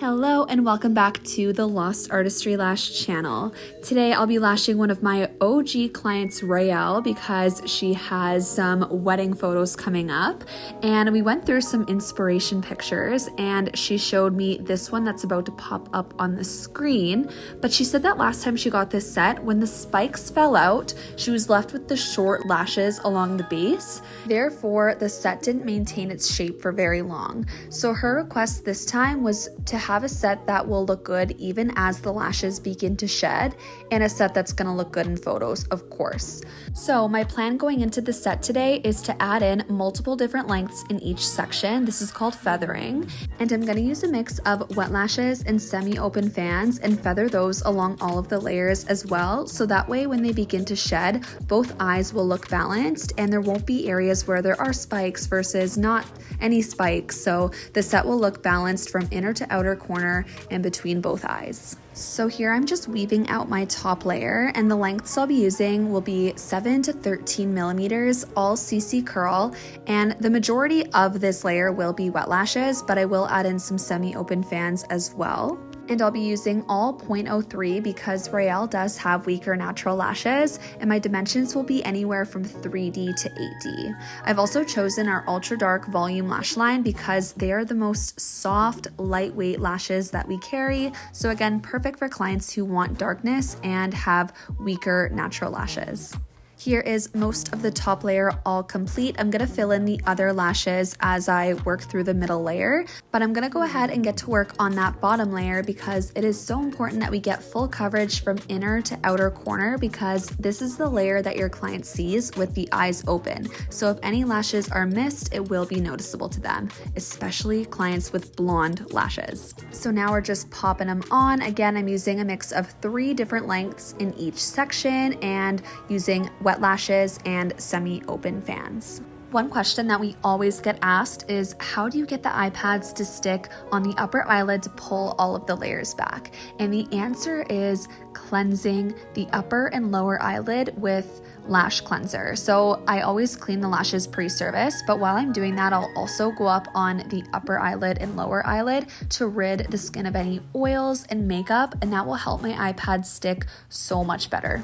Hello and welcome back to the Lost Artistry Lash channel. Today I'll be lashing one of my OG clients, Raelle, because she has some wedding photos coming up, and we went through some inspiration pictures and she showed me this one that's about to pop up on the screen. But she said that last time she got this set, when the spikes fell out, she was left with the short lashes along the base. Therefore, the set didn't maintain its shape for very long. So her request this time was to have a set that will look good even as the lashes begin to shed, and a set that's going to look good in photos, of course. So my plan going into the set today is to add in multiple different lengths in each section. This is called feathering, and I'm going to use a mix of wet lashes and semi-open fans and feather those along all of the layers as well, so that way when they begin to shed, both eyes will look balanced and there won't be areas where there are spikes versus not any spikes. So the set will look balanced from inner to outer corner and between both eyes. So here I'm just weaving out my top layer, and the lengths I'll be using will be 7 to 13 millimeters, all CC curl, and the majority of this layer will be wet lashes, but I will add in some semi-open fans as well. And I'll be using all 0.03 because Raelle does have weaker natural lashes, and my dimensions will be anywhere from 3D to 8D. I've also chosen our ultra dark volume lash line because they are the most soft, lightweight lashes that we carry. So again, perfect for clients who want darkness and have weaker natural lashes. Here is most of the top layer all complete. I'm going to fill in the other lashes as I work through the middle layer, but I'm going to go ahead and get to work on that bottom layer because it is so important that we get full coverage from inner to outer corner, because this is the layer that your client sees with the eyes open. So if any lashes are missed, it will be noticeable to them, especially clients with blonde lashes. So now we're just popping them on. Again, I'm using a mix of 3 different lengths in each section and using wet lashes and semi-open fans. One question that we always get asked is, how do you get the eye pads to stick on the upper eyelid to pull all of the layers back? And the answer is cleansing the upper and lower eyelid with lash cleanser. So I always clean the lashes pre-service, but while I'm doing that, I'll also go up on the upper eyelid and lower eyelid to rid the skin of any oils and makeup, and that will help my eye pads stick so much better.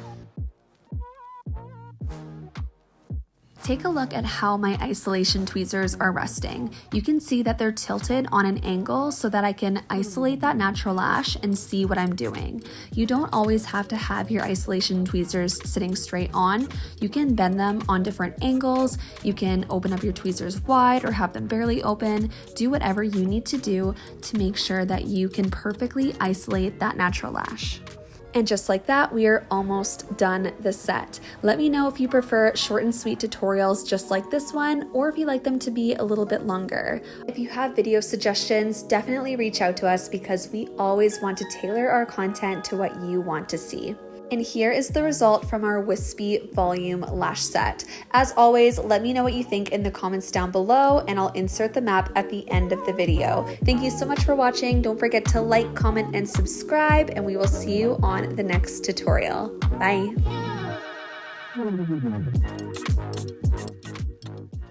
Take a look at how my isolation tweezers are resting. You can see that they're tilted on an angle so that I can isolate that natural lash and see what I'm doing. You don't always have to have your isolation tweezers sitting straight on. You can bend them on different angles. You can open up your tweezers wide or have them barely open. Do whatever you need to do to make sure that you can perfectly isolate that natural lash. And just like that, we are almost done the set. Let me know if you prefer short and sweet tutorials just like this one, or if you like them to be a little bit longer. If you have video suggestions, definitely reach out to us because we always want to tailor our content to what you want to see. And here is the result from our Wispy volume lash set. As always, let me know what you think in the comments down below, and I'll insert the map at the end of the video. Thank you so much for watching. Don't forget to like, comment, and subscribe, and we will see you on the next tutorial. Bye.